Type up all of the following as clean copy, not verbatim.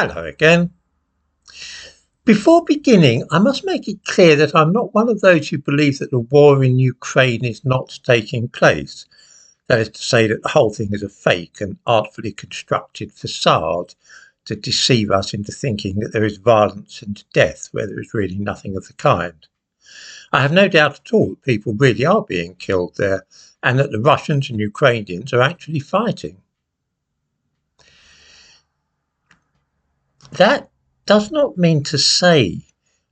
Hello again. Before beginning, I must make it clear that I'm not one of those who believe that the war in Ukraine is not taking place. That is to say that the whole thing is a fake and artfully constructed facade to deceive us into thinking that there is violence and death where there is really nothing of the kind. I have no doubt at all that people really are being killed there and that the Russians and Ukrainians are actually fighting. That does not mean to say,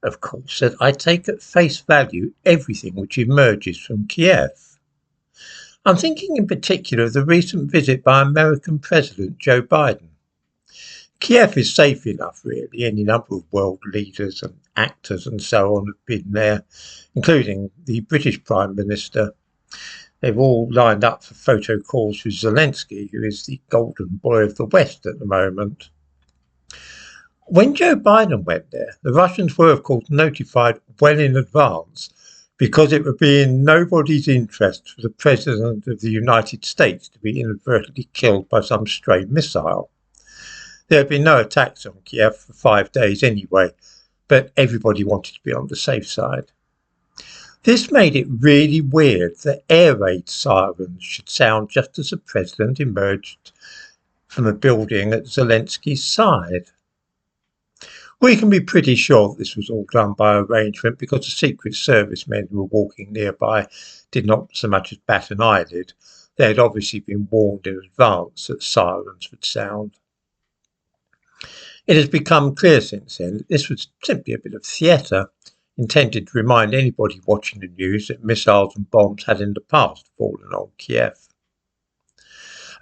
of course, that I take at face value everything which emerges from Kiev. I'm thinking in particular of the recent visit by American President Joe Biden. Kiev is safe enough, really. Any number of world leaders and actors and so on have been there, including the British Prime Minister. They've all lined up for photo calls with Zelensky, who is the golden boy of the West at the moment. When Joe Biden went there, the Russians were, of course, notified well in advance because it would be in nobody's interest for the President of the United States to be inadvertently killed by some stray missile. There had been no attacks on Kiev for 5 days anyway, but everybody wanted to be on the safe side. This made it really weird that air raid sirens should sound just as the President emerged from a building at Zelensky's side. We can be pretty sure that this was all done by arrangement because the Secret Service men who were walking nearby did not so much as bat an eyelid. They had obviously been warned in advance that sirens would sound. It has become clear since then that this was simply a bit of theatre, intended to remind anybody watching the news that missiles and bombs had in the past fallen on Kiev.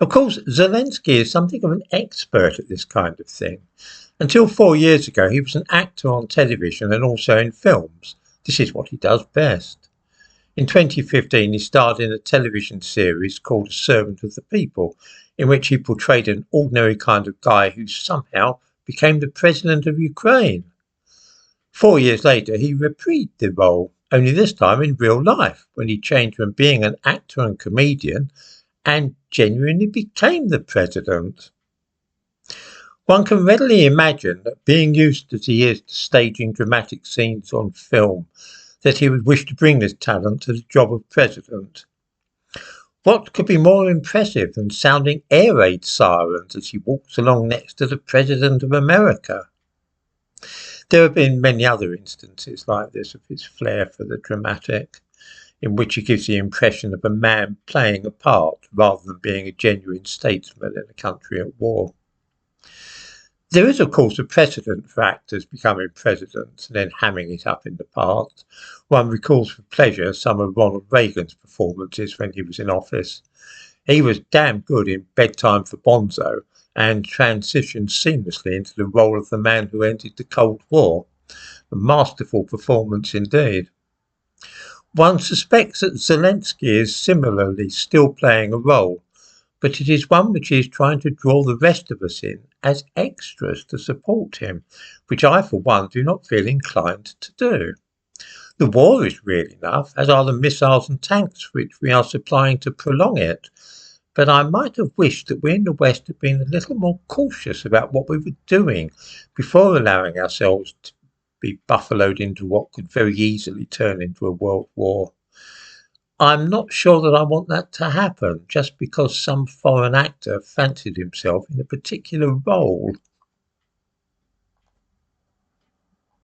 Of course, Zelensky is something of an expert at this kind of thing. Until 4 years ago, he was an actor on television and also in films. This is what he does best. In 2015, he starred in a television series called A Servant of the People, in which he portrayed an ordinary kind of guy who somehow became the president of Ukraine. 4 years later, he reprised the role, only this time in real life, when he changed from being an actor and comedian and genuinely became the president. One can readily imagine that, being used as he is to staging dramatic scenes on film, that he would wish to bring this talent to the job of president. What could be more impressive than sounding air raid sirens as he walks along next to the President of America? There have been many other instances like this of his flair for the dramatic, in which he gives the impression of a man playing a part rather than being a genuine statesman in a country at war. There is, of course, a precedent for actors becoming presidents and then hamming it up in the past. One recalls with pleasure some of Ronald Reagan's performances when he was in office. He was damn good in Bedtime for Bonzo and transitioned seamlessly into the role of the man who ended the Cold War. A masterful performance indeed. One suspects that Zelensky is similarly still playing a role, but it is one which he is trying to draw the rest of us in as extras to support him, which I, for one, do not feel inclined to do. The war is real enough, as are the missiles and tanks which we are supplying to prolong it, but I might have wished that we in the West had been a little more cautious about what we were doing before allowing ourselves to be buffaloed into what could very easily turn into a world war. I'm not sure that I want that to happen just because some foreign actor fancied himself in a particular role.